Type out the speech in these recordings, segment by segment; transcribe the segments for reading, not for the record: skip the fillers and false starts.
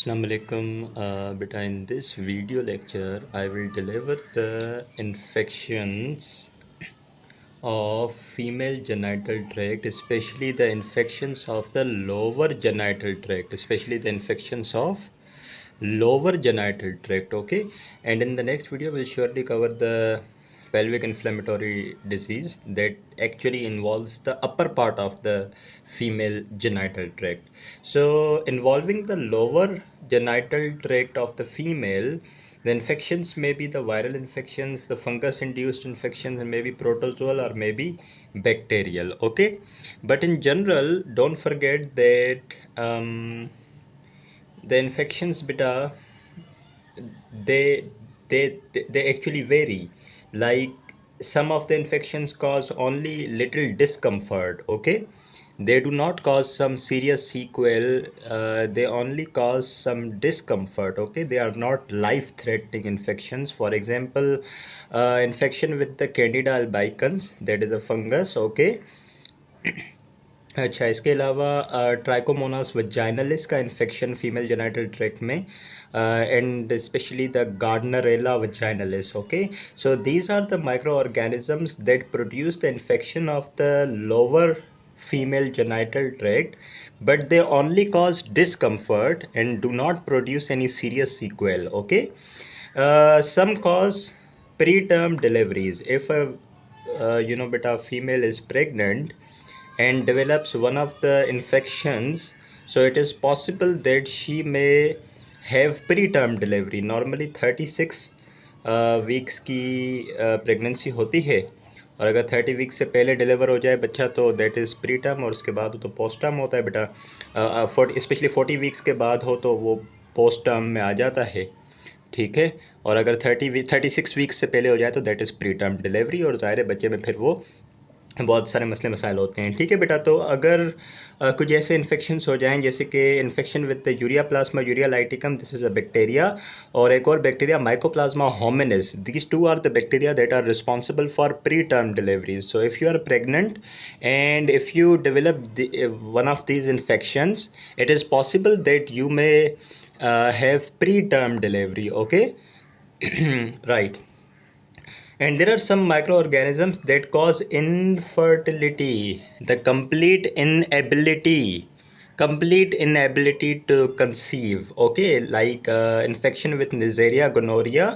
Assalamu alaikum. Beta, in this video lecture, I will deliver the infections of female genital tract, especially the infections of the lower genital tract, especially the infections of lower genital tract. Okay, and in the next video, we'll surely cover the pelvic inflammatory disease that actually involves the upper part of the female genital tract. So, involving the lower genital tract of the female, the infections may be the viral infections, the fungus induced infections, and maybe protozoal or maybe bacterial. Okay, but in general, don't forget that the infections beta they they actually vary. Like, some of the infections cause only little discomfort. Okay, they do not cause some serious sequel. They only cause some discomfort. Okay, they are not life threatening infections. For example, infection with the Candida albicans, that is a fungus. Okay, अच्छा, इसके अलावा trichomonas vaginalis का infection female genital tract में, and specially the gardnerella vaginalis. Okay, so these are the microorganisms that produce the infection of the lower female genital tract, but they only cause discomfort and do not produce any serious sequel. Okay, some cause preterm deliveries. If a beta female is pregnant and develops one of the infections, so it is possible that she may have preterm delivery. Normally 36 weeks की pregnancy होती है, और अगर 30 weeks से पहले deliver हो जाए बच्चा तो दैट इज़ प्री टर्म, और उसके बाद तो पोस्ट टर्म होता है बेटा. स्पेशली 40 वीक्स के बाद हो तो वो पोस्ट टर्म में आ जाता है. ठीक है, और अगर 36 वीक्स से पहले हो जाए तो that is pre term delivery, और ज़ाहिर बच्चे में फिर वो बहुत सारे मसले मसाइल होते हैं. ठीक है बेटा, तो अगर कुछ ऐसे इन्फेक्शंस हो जाएं जैसे कि infection with the ureaplasma urealyticum, this is a bacteria, और एक और bacteria mycoplasma hominis, these two are the bacteria that are responsible for preterm deliveries. So if you are pregnant and if you develop one of these infections, it is possible that you may have preterm delivery. Okay, right. And there are some microorganisms that cause infertility, the complete inability to conceive. Okay, like infection with Neisseria gonorrhea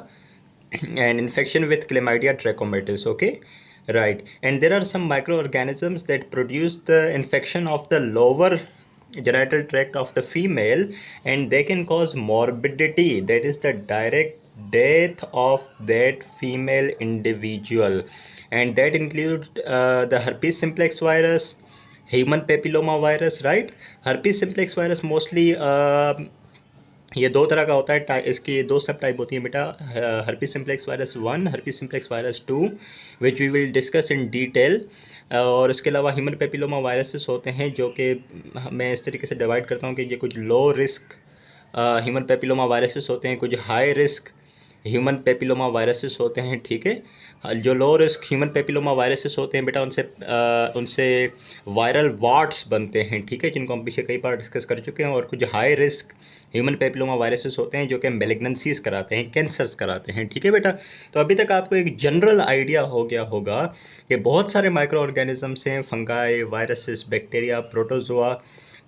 and infection with Chlamydia trachomatis. Okay, right. And there are some microorganisms that produce the infection of the lower genital tract of the female, and they can cause morbidity, that is the direct death of that female individual, and that includes the herpes simplex virus, human papilloma virus. Right, herpes simplex virus mostly ये दो तरह का होता है. इसकी दो सब type होती हैं बेटा, herpes simplex virus 1, herpes simplex virus 2, which we will discuss in detail. और इसके अलावा ह्यूमन पेपिलोमा वायरसेस होते हैं जो कि मैं इस तरीके से डिवाइड करता हूँ कि ये कुछ low risk human papilloma viruses होते हैं, कुछ high risk human papilloma viruses होते हैं. ठीक है, जो low risk human papilloma viruses होते हैं बेटा, उनसे वायरल वार्ट्स बनते हैं. ठीक है, जिनको हम पीछे कई बार डिस्कस कर चुके हैं. और कुछ high risk human papilloma viruses होते हैं जो कि मेलिग्नेंसीज कराते हैं, कैंसर्स कराते हैं. ठीक है बेटा, तो अभी तक आपको एक जनरल आइडिया हो गया होगा कि बहुत सारे माइक्रो ऑर्गेनिजम्स हैं, फंगाई, वायरसेस, बैक्टीरिया, प्रोटोजोआ.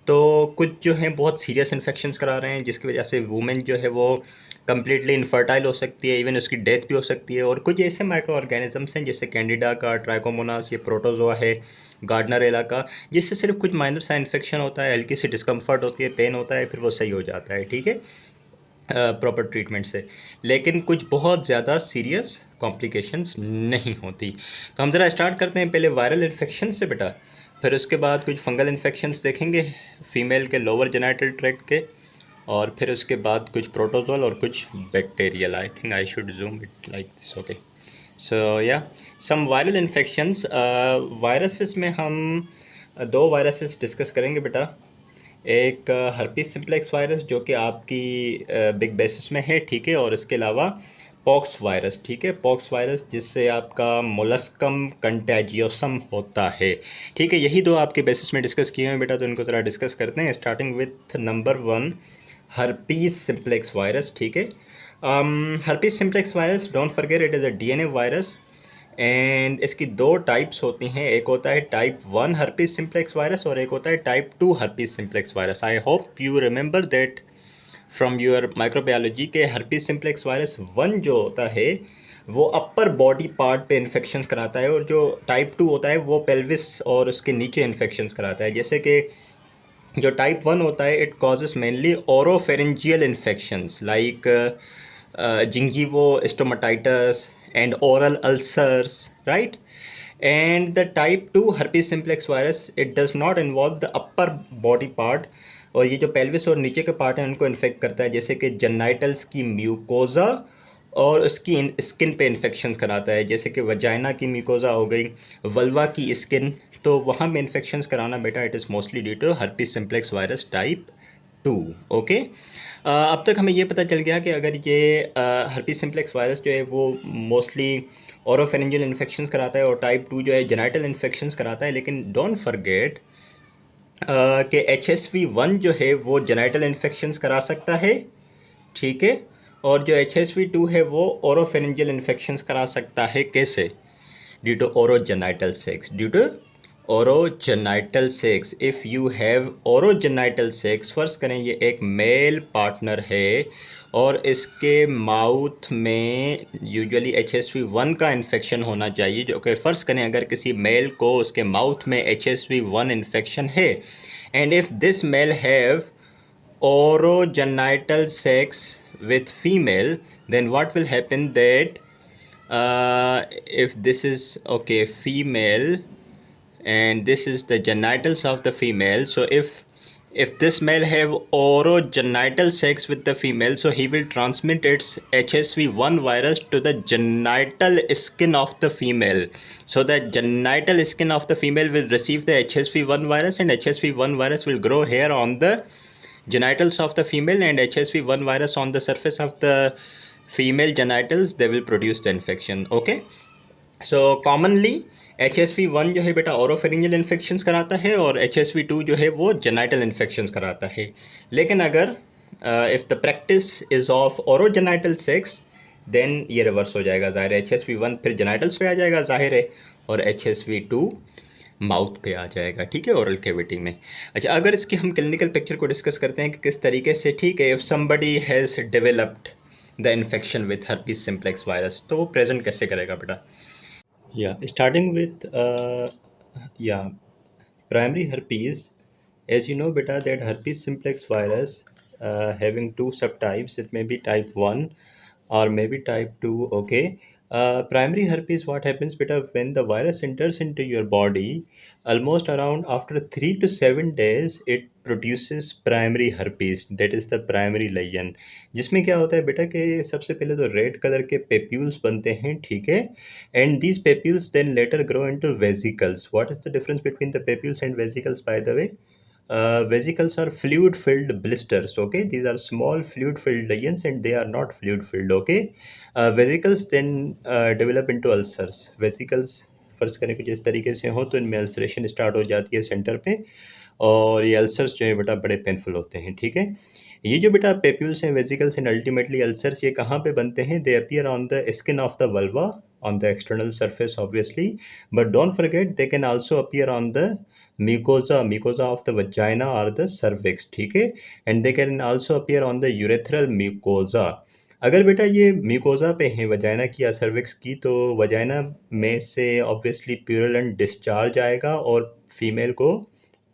तो कुछ जो हैं बहुत सीरियस इन्फेक्शंस करा रहे हैं जिसकी वजह से वुमेन जो है वो कम्प्लीटली इनफर्टाइल हो सकती है, इवन उसकी डेथ भी हो सकती है. और कुछ ऐसे माइक्रो ऑर्गेनिजम्स हैं जैसे कैंडिडा का, ट्राइकोमोनास, ये प्रोटोजोआ है, गार्डनरेला का, जिससे सिर्फ कुछ माइनर सा इन्फेक्शन होता है, हल्की सी डिस्कम्फर्ट होती है, पेन होता है, फिर वो सही हो जाता है. ठीक है, प्रॉपर ट्रीटमेंट से. लेकिन कुछ बहुत ज़्यादा सीरियस कॉम्प्लिकेशंस नहीं होती. तो हम ज़रा स्टार्ट करते हैं पहले वायरल इन्फेक्शन से बेटा, फिर उसके बाद कुछ फंगल इन्फेक्शंस देखेंगे फीमेल के लोअर जेनिटल ट्रैक्ट के, और फिर उसके बाद कुछ प्रोटोजोल और कुछ bacterial. I think I should zoom it like this. Okay, so या सम वायरल इन्फेक्शंस. वायरसेस में हम दो वायरसेस डिस्कस करेंगे बेटा. एक हर्पीस सिम्प्लेक्स वायरस जो कि आपकी बिग बेसिस में है. ठीक है, और इसके अलावा पॉक्स वायरस. ठीक है, पॉक्स वायरस जिससे आपका मोलस्कम कंटेजियोसम होता है. ठीक है, यही दो आपके बेसिस में डिस्कस किए हैं बेटा, तो इनको ज़रा डिस्कस करते हैं. Starting with number 1, herpes simplex virus, ठीक है. herpes simplex virus, don't forget it is a DNA virus. And इसकी दो टाइप्स होती हैं, एक होता है टाइप 1 herpes simplex वायरस और एक होता है type 2 herpes simplex virus. I hope you remember that from your microbiology के herpes simplex वायरस 1 जो होता है वो अपर बॉडी पार्ट पे इन्फेक्शंस कराता है, और जो टाइप 2 होता है वो पेल्विस और उसके नीचे इन्फेक्शंस कराता है. जैसे कि जो टाइप 1 होता है it causes mainly oropharyngeal infections like gingivostomatitis and oral ulcers, right. And the type 2 herpes simplex virus, it does not involve the upper body part, और ये जो पेल्विस और नीचे के पार्ट हैं उनको इन्फेक्ट करता है, जैसे कि जेनाइटल्स की म्यूकोजा और उसकी स्किन पे इन्फेक्शंस कराता है, जैसे कि वजाइना की म्यूकोजा हो गई, वल्वा की स्किन, तो वहाँ में इन्फेक्शंस कराना बेटा it is mostly due to herpes simplex virus type 2. Okay. अब तक हमें ये पता चल गया कि अगर ये herpes simplex वायरस जो है वो मोस्टली ओरोफेरेंजियल इन्फेक्शंस कराता है और टाइप 2 जो है जेनाइटल इन्फेक्शंस कराता है, लेकिन डोंट फॉरगेट कि HSV1 जो है वो जेनाइटल इन्फेक्शंस करा सकता है, ठीक है. और जो HSV2 है वो ओरोफेरेंजियल इन्फेक्शंस करा सकता है. कैसे? Due to orogenital sex. Due to orogenital sex. If you have orogenital sex, फ़र्ज़ करें ये एक मेल पार्टनर है और इसके माउथ में यूजुअली HSV1 का इन्फेक्शन होना चाहिए, जो कि फ़र्ज़ करें अगर किसी मेल को उसके माउथ में HSV1 इन्फेक्शन है, and if this male have orogenital sex with female, then what will happen that if this is okay female and this is the genitals of the female, so if this male have orogenital sex with the female, so he will transmit its HSV1 virus to the genital skin of the female. So the genital skin of the female will receive the HSV1 virus, and HSV1 virus will grow here on the genitals of the female, and HSV1 virus on the surface of the female genitals, they will produce the infection. Okay. So commonly HSV1 जो है बेटा ओरोफेरिंजियल infections कराता है और HSV2 जो है वो genital infections कराता है. लेकिन अगर if the practice is of orogenital sex, then ये रिवर्स हो जाएगा. ज़ाहिर है HSV1 फिर जेनाइटल्स पे आ जाएगा, ज़ाहिर है, और HSV2 माउथ पे आ जाएगा, ठीक है, ओरल कैविटी में. अच्छा, अगर इसकी हम क्लिनिकल पिक्चर को डिस्कस करते हैं कि किस तरीके से, ठीक है, if somebody has developed the infection with herpes simplex virus, तो वो प्रेजेंट कैसे करेगा बेटा. Yeah, starting with yeah, primary herpes. As you know, beta, that herpes simplex virus having two subtypes. It may be type 1 or maybe type 2. Okay. Primary herpes, what happens, beta, when the virus enters into your body, almost around after 3 to 7 days, it produces primary herpes. That is the primary lesion. जिसमें क्या होता है बेटा कि सबसे पहले तो red colour के पेप्यूल्स बनते हैं, ठीक है, and these papules then later grow into vesicles. What is the difference between the papules and vesicles, by the way? Vesicles are fluid filled blisters. Okay, these are small fluid filled lesions and they are not fluid filled. Okay. Vesicles then develop into ulcers. Vesicles फर्ज करें कुछ इस तरीके से हो तो इनमें ulceration start हो जाती है सेंटर पे, और ये अल्सर्स जो है बेटा बड़े पेनफुल होते हैं, ठीक है. ये जो बेटा पेप्यूल्स हैं, वेसिकल्स एंड अल्टीमेटली अल्सर्स, ये कहाँ पे बनते हैं? दे appear on the skin of the vulva, on the external surface obviously, but don't forget they can also appear on the mucosa of the vagina or the cervix, ठीक है, and they can also appear on the urethral mucosa. अगर बेटा ये mucosa पे हैं vagina की या cervix की, तो वजाइना में से ऑब्वियसली प्यूरलेंट डिस्चार्ज आएगा और फीमेल को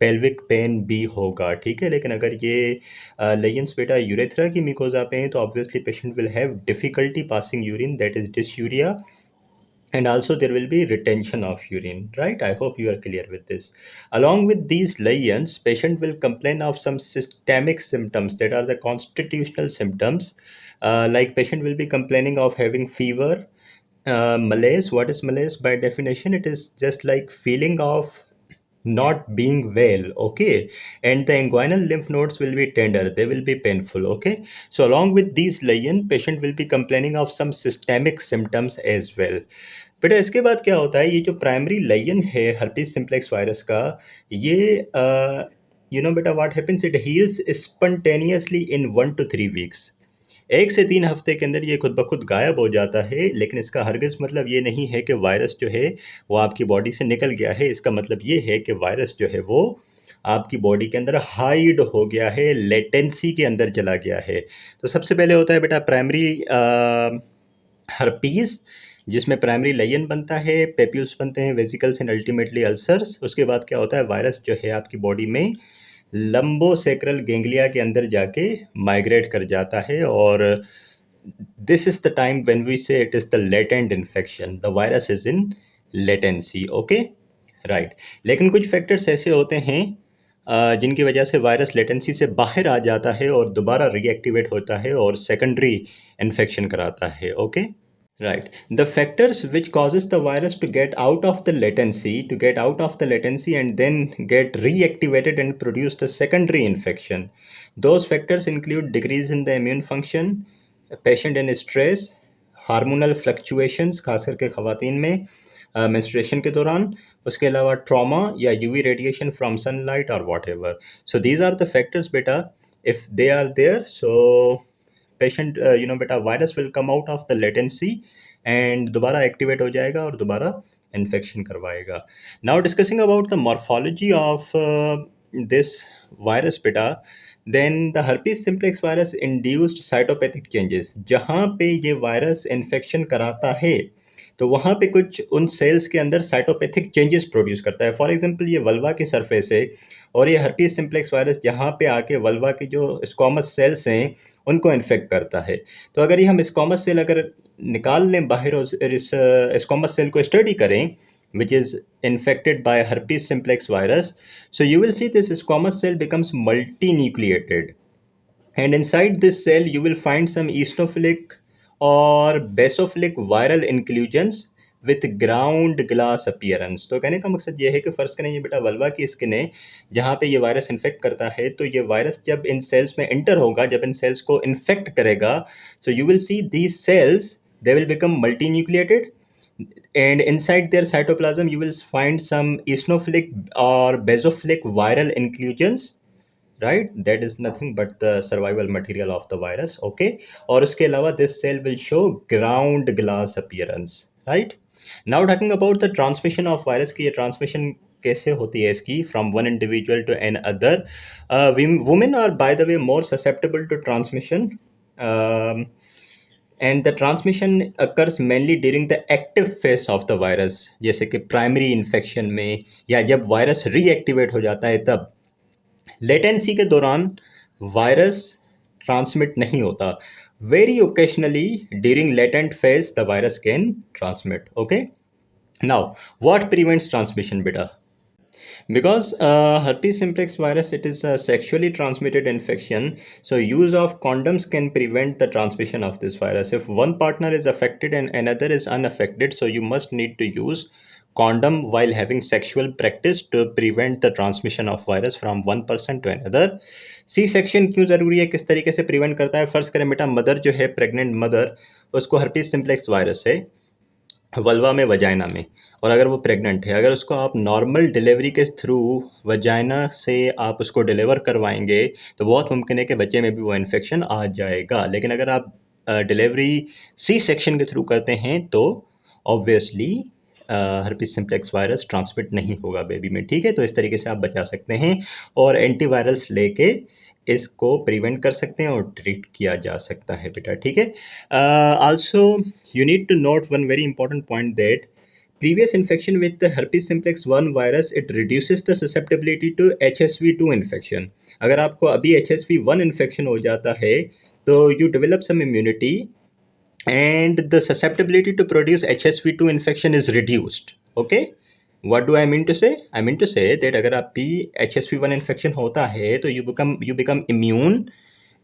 पेल्विक पेन भी होगा, ठीक है. लेकिन अगर ये लेजेंस बेटा यूरेथ्रा की म्यूकोजा पे हैं तो obviously patient will have difficulty passing urine, that is dysuria, and also there will be retention of urine, right? I hope you are clear with this. Along with these lesions, patient will complain of some systemic symptoms that are the constitutional symptoms, like patient will be complaining of having fever, malaise. What is malaise? By definition, it is just like feeling of not being well. Okay. And the inguinal lymph nodes will be tender, they will be painful. Okay. So along with these lesion, patient will be complaining of some systemic symptoms as well. बेटा इसके बाद क्या होता है, ये जो primary lesion है herpes simplex virus का, ये beta what happens, it heals spontaneously in 1 to 3 weeks. 1 से 3 हफ्ते के अंदर ये खुद ब खुद गायब हो जाता है, लेकिन इसका हरगिज़ मतलब ये नहीं है कि वायरस जो है वो आपकी बॉडी से निकल गया है। इसका मतलब ये है कि वायरस जो है वो आपकी बॉडी के अंदर हाइड हो गया है, लेटेंसी के अंदर चला गया है। तो सबसे पहले होता है बेटा प्राइमरी हर्पीज़, जिसमें प्राइमरी लायन बनता है, पेप्यूल्स बनते हैं, वेसिकल्स एंड अल्टीमेटली अल्सर्स। उसके बाद क्या होता है, वायरस जो है आपकी बॉडी में लंबोसेक्रल गेंगलिया के अंदर जाके माइग्रेट कर जाता है, और this is the time when we say it is the latent infection, the virus is in latency. Okay, right. लेकिन कुछ फैक्टर्स ऐसे होते हैं जिनकी वजह से वायरस लेटेंसी से बाहर आ जाता है और दोबारा रीएक्टिवेट होता है और सेकेंडरी इन्फेक्शन कराता है। Okay, right. The factors which causes the virus to get out of the latency and then get reactivated and produce the secondary infection. Those factors include decrease in the immune function, patient in stress, hormonal fluctuations खास करके ख़वातीन में menstruation के दौरान, उसके अलावा trauma या UV radiation from sunlight or whatever. So these are the factors beta. If they are there, so patient बेटा virus will come out of the latency and दोबारा एक्टिवेट हो जाएगा और दोबारा इन्फेक्शन करवाएगा। Now discussing about the morphology of this virus बेटा, then the herpes simplex virus induced cytopathic changes. जहाँ पे ये वायरस इन्फेक्शन कराता है तो वहाँ पे कुछ उन सेल्स के अंदर साइटोपैथिक चेंजेस प्रोड्यूस करता है। फॉर एग्जांपल ये वल्वा की सरफेस है और ये हर्पीज सिम्प्लेक्स वायरस यहाँ पे आके वल्वा की जो स्क्वामस सेल्स हैं उनको इन्फेक्ट करता है। तो अगर ये हम स्क्वामस सेल अगर निकाल लें बाहर और इस स्क्वामस सेल को स्टडी करें which is infected by herpes simplex virus, so you will see this squamous cell becomes multinucleated, and inside this cell you will find some eosinophilic or basophilic viral inclusions with ground glass appearance। तो कहने का मकसद ये है कि फ़र्ज़ करें ये बेटा वल्वा की स्किन है जहाँ पे ये वायरस इन्फेक्ट करता है, तो ये वायरस जब इन सेल्स में एंटर होगा, जब इन सेल्स को इन्फेक्ट करेगा, so you will see these cells, they will become multinucleated, and inside their cytoplasm you will find some eosinophilic or basophilic viral inclusions, right? That is nothing but the survival material of the virus। okay, और उसके अलावा this cell will show ground glass appearance, right? Now talking about the transmission of virus की ये transmission कैसे होती है इसकी from one individual to another, women are by the way more susceptible to transmission, and the transmission occurs mainly during the active phase of the virus, जैसे कि primary infection में या जब वायरस रीएक्टिवेट हो जाता है तब। लेटेंसी के दौरान वायरस ट्रांसमिट नहीं होता। Very occasionally during latent phase the virus can transmit. Okay, now what prevents transmission बेटा? Because herpes simplex virus, it is a sexually transmitted infection, so use of condoms can prevent the transmission of this virus. If one partner is affected and another is unaffected, so you must need to use condom while having sexual practice to prevent the transmission of virus from one person to another। C section क्यों ज़रूरी है, किस तरीके से prevent करता है? फ़र्ज़ करें बेटा मदर जो है, प्रेग्नेंट मदर, उसको herpes simplex वायरस है वल्वा में, वजाइना में, और अगर वो प्रेग्नेंट है, अगर उसको आप नॉर्मल डिलीवरी के थ्रू वजाइना से आप उसको डिलीवर करवाएंगे तो बहुत मुमकिन है कि बच्चे में भी वो इन्फेक्शन आ जाएगा। लेकिन अगर आप डिलीवरी सी सेक्शन के थ्रू करते हैं तो obviously herpes simplex virus transmit नहीं होगा बेबी में। ठीक है, तो इस तरीके से आप बचा सकते हैं और एंटीवायरल्स लेके इसको प्रिवेंट कर सकते हैं और ट्रीट किया जा सकता है बेटा। ठीक है, also you need to note one very important point that previous infection with the herpes simplex 1 virus, it reduces the susceptibility to HSV2 infection। अगर आपको अभी HSV1 infection हो जाता है तो you develop some immunity and the susceptibility to produce HSV2 infection is reduced। okay, what do I mean to say? I mean to say that अगर आप भी HSV1 infection होता है तो you become immune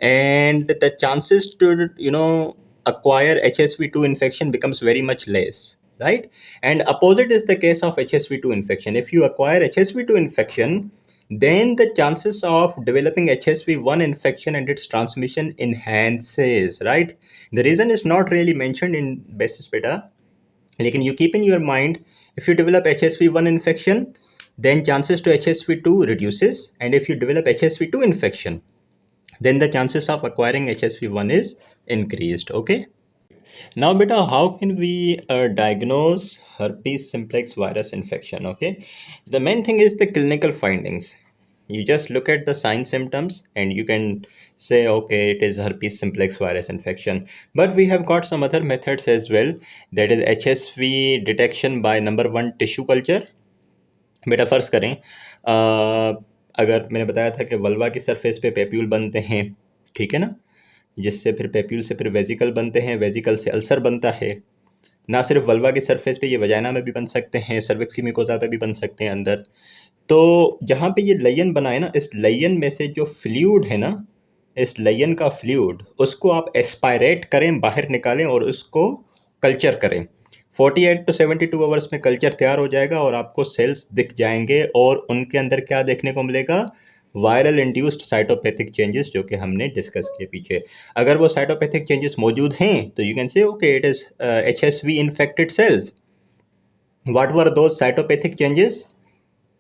and the chances to acquire HSV2 infection becomes very much less, right? And opposite is the case of HSV2 infection. If you acquire HSV2 infection, then the chances of developing HSV1 infection and its transmission enhances, right? The reason is not really mentioned in basis beta, लेकिन you keep in your mind, if you develop HSV1 infection, then chances to HSV2 reduces, and if you develop HSV2 infection, then the chances of acquiring HSV1 is increased. Okay. Now, beta, how can we diagnose herpes simplex virus infection? Okay, the main thing is the clinical findings. You just look at the sign symptoms and you can say, okay, it is herpes simplex virus infection. But we have got some other methods as well. That is HSV detection by number one tissue culture. बेटा फर्ज करें अगर मैंने बताया था कि vulva की surface पे पेप्यूल बनते हैं, ठीक है ना, जिससे फिर पेप्यूल से फिर वेजिकल बनते हैं, वेजिकल से अल्सर बनता है। ना सिर्फ वल्वा की सरफेस पे, ये वजाइना में भी बन सकते हैं, सर्विक्स की मिकोजा पे भी बन सकते हैं अंदर। तो जहाँ पे ये लयन बना है ना, इस लयन में से जो फ्लूइड है ना, इस लयन का फ्लूइड, उसको आप एस्पायरेट करें, बाहर निकालें और उसको कल्चर करें। 48 to 72 आवर्स में कल्चर तैयार हो जाएगा और आपको सेल्स दिख जाएंगे और उनके अंदर क्या देखने को मिलेगा, वायरल इंड्यूस्ड साइटोपैथिक चेंजेस, जो कि हमने डिस्कस किए पीछे। अगर वो साइटोपैथिक चेंजेस मौजूद हैं तो you can say okay it is HSV infected cells. What were those cytopathic changes?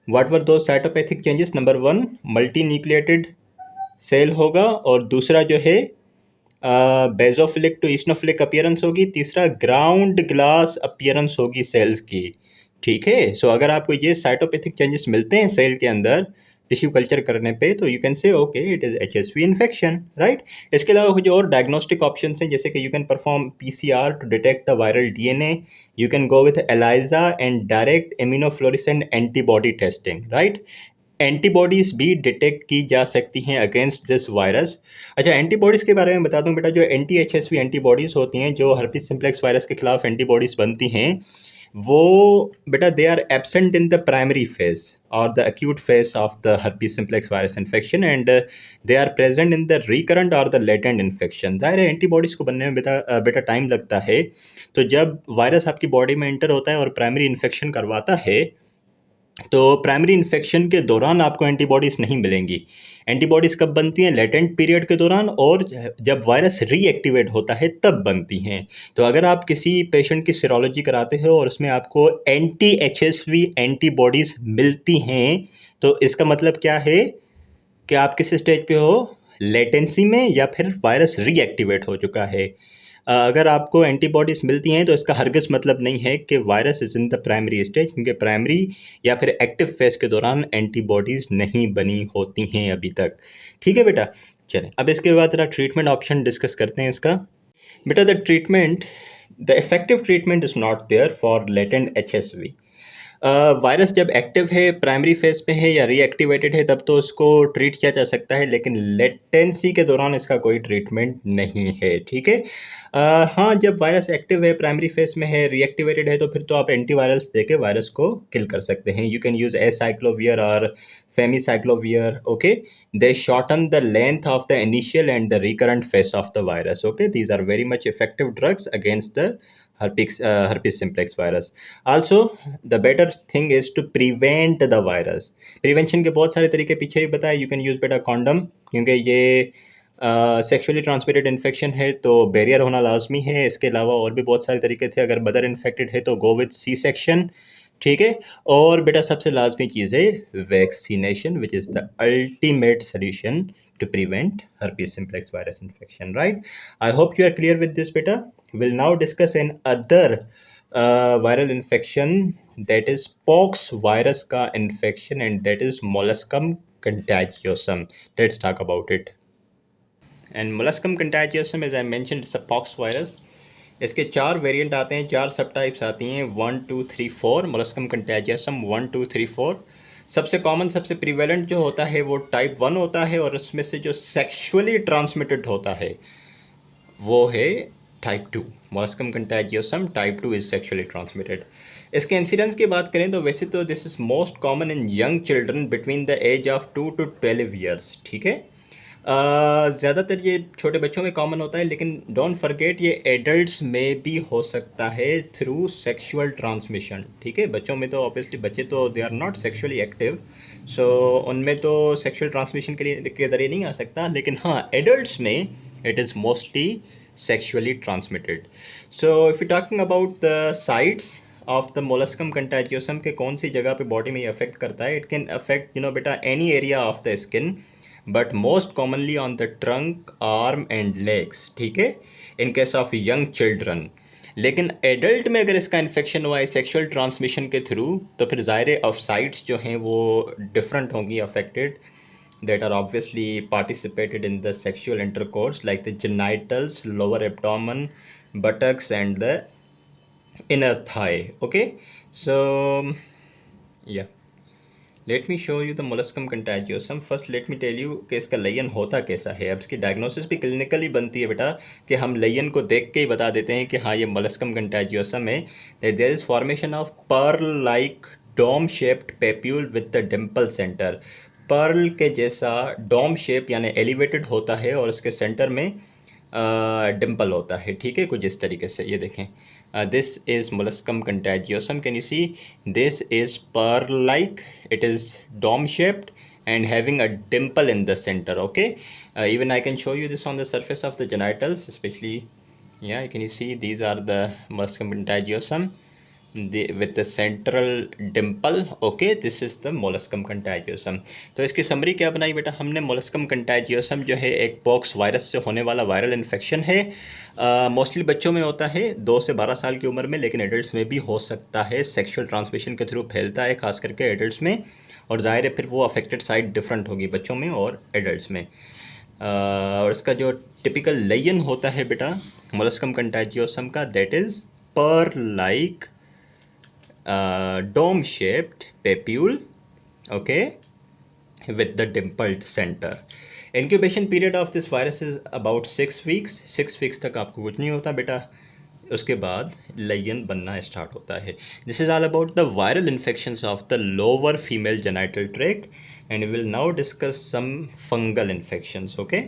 What were those cytopathic changes? Number one, multinucleated cell होगा, और दूसरा जो है बेजोफिलिक टू ईस्नोफिलिक अपीयरेंस होगी, तीसरा ग्राउंड ग्लास अपीयरेंस होगी सेल्स की। ठीक है, सो अगर आपको ये साइटोपैथिक चेंजेस मिलते हैं सेल के अंदर टिश्यू कल्चर करने पे, तो you can say okay it is HSV infection, right. इसके अलावा कुछ और डायग्नोस्टिक ऑप्शन हैं, जैसे कि you can perform PCR to detect the viral DNA, you can go with ELISA and direct immunofluorescent antibody testing, right. Antibodies भी detect की जा सकती हैं अगेंस्ट दिस वायरस। अच्छा, एंटीबॉडीज़ के बारे में बता दूं बेटा, जो एंटी HSV एंटीबॉडीज़ होती हैं, जो herpes सिम्प्लेक्स वायरस के खिलाफ एंटीबॉडीज़ बनती हैं, वो बेटा they are absent in the primary phase और the acute phase of the herpes simplex virus infection, and they are present in the recurrent और द लेटेंट इन्फेक्शन। ज़ाहिर है एंटीबॉडीज़ को बनने में बेटा टाइम लगता है। तो जब वायरस आपकी बॉडी में एंटर होता है और प्राइमरी इन्फेक्शन करवाता है, तो प्राइमरी इन्फेक्शन के दौरान आपको एंटीबॉडीज़ नहीं मिलेंगी। एंटीबॉडीज़ कब बनती हैं? लेटेंट पीरियड के दौरान, और जब वायरस रीएक्टिवेट होता है तब बनती हैं। तो अगर आप किसी पेशेंट की सीरोलॉजी कराते हो और उसमें आपको एंटी HSV एंटीबॉडीज़ मिलती हैं, तो इसका मतलब क्या है कि आप किस स्टेज पे हो, लेटेंसी में, या फिर वायरस रीएक्टिवेट हो चुका है। अगर आपको एंटीबॉडीज़ मिलती हैं तो इसका हरगिज़ मतलब नहीं है कि virus is in the primary stage, क्योंकि प्राइमरी या फिर एक्टिव फेज के दौरान एंटीबॉडीज़ नहीं बनी होती हैं अभी तक। ठीक है बेटा, चलें अब इसके बाद जरा ट्रीटमेंट ऑप्शन डिस्कस करते हैं इसका। बेटा the effective treatment is not there for latent HSV। Virus जब एक्टिव है, प्राइमरी फेज पे है या रीएक्टिवेटेड है, तब तो उसको ट्रीट किया जा सकता है, लेकिन लेटेंसी के दौरान इसका कोई ट्रीटमेंट नहीं है। ठीक है, हाँ, जब वायरस एक्टिव है, प्राइमरी फेज में है, रीएक्टिवेटेड है, तो फिर तो आप एंटीवायरल्स देके वायरस को किल कर सकते हैं। यू कैन यूज़ एसाइक्लोवियर और famciclovir. Okay, they shorten the length of the initial and the recurrent phase of the virus. Okay, these are very much effective drugs against the herpes simplex virus. Also, the better thing is to prevent the virus. Prevention के बहुत सारे तरीके पीछे ही बताए। You can use बेटा condom, क्योंकि ये sexually transmitted infection है तो बैरियर होना लाजमी है। इसके अलावा और भी बहुत सारे तरीके थे। अगर मदर इन्फेक्टेड है तो गो विथ C-सेक्शन। ठीक है, और बेटा सबसे लाजमी चीज़ है vaccination, which is the ultimate solution to prevent herpes simplex virus infection, right? I hope you are clear with this beta. We'll now discuss another viral infection, that is pox virus ka infection, and that is molluscum contagiosum. Let's talk about it. And molluscum contagiosum, as I mentioned, it's a pox virus. इसके 4 variant आते हैं, 4 सब types आती हैं, 1 2 3 4। Molluscum कंटेजियसम 1 2 3 4। सबसे common, सबसे prevalent जो होता है वो टाइप 1 होता है, और उसमें से जो सेक्सुअली ट्रांसमिटेड होता है वो है type 2। Molluscum contagiosum type 2 is sexually transmitted. इसके इंसिडेंस की बात करें तो वैसे तो this is most common in young children between the age of 2 to 12 years. ठीक है, ज़्यादातर ये छोटे बच्चों में कॉमन होता है, लेकिन डोंट फॉरगेट ये एडल्ट्स में भी हो सकता है थ्रू सेक्सुअल ट्रांसमिशन। ठीक है, बच्चों में तो ऑब्वियसली बच्चे तो they are not sexually active, so उनमें तो सेक्सुअल ट्रांसमिशन के ज़रिए नहीं आ सकता, लेकिन हाँ एडल्ट्स में it is mostly sexually transmitted. So if you talking about the sites, of the molluscum contagiosum के कौन सी जगह पे बॉडी में अफेक्ट करता है? इट कैन अफेक्ट बेटा any area of the skin, but most commonly on the trunk, arm and legs, ठीक है, in case of young children. लेकिन एडल्ट में अगर इसका इन्फेक्शन हुआ है सेक्सुअल ट्रांसमिशन के थ्रू, तो फिर ज़ाहिर ऑफ साइट्स जो हैं वो डिफरेंट होंगी affected, that are obviously participated in the sexual intercourse, like the genitals, lower abdomen, buttocks and the inner thigh. Okay, so yeah, let me show you the molluscum contagiosum. First let me tell you कि इसका lion होता कैसा है। अब इसकी diagnosis भी clinically बनती है बेटा, कि हम लयन को देख के ही बता देते हैं कि हाँ ये molluscum contagiosum है। that there is formation of pearl like dome shaped papule with the dimple center। Pearl के जैसा डोम शेप यानी एलिवेटेड होता है और उसके सेंटर में डिम्पल होता है, ठीक है, कुछ इस तरीके से। ये देखें, this is molluscum contagiosum, can you see, this is pearl like, it is dome shaped and having a dimple in the center. Okay, even I can show you this on the surface of the genitals, especially, yeah, can you see these are the molluscum contagiosum with the central dimple. Okay, this is the molluscum contagiosum. तो इसकी summary क्या बनाई बेटा हमने? molluscum contagiosum जो है एक pox virus से होने वाला वायरल इन्फेक्शन है। मोस्टली बच्चों में होता है 2 से 12 साल की उम्र में, लेकिन एडल्ट्स में भी हो सकता है। सेक्सुअल ट्रांसमिशन के थ्रू फैलता है, खास करके एडल्ट्स में, और ज़ाहिर है फिर वो अफेक्टेड साइट डिफरेंट होगी बच्चों में और एडल्ट्स में। और इसका जो टिपिकल लयन होता है बेटा molluscum contagiosum का, that is pearl like dome shaped papule, okay, with the dimpled center. Incubation period of this virus is about 6 weeks. 6 weeks तक आपको कुछ नहीं होता बेटा, उसके बाद लयन बनना स्टार्ट होता है। This is all about the viral infections of the lower female genital tract, and we will now discuss some fungal infections. Okay.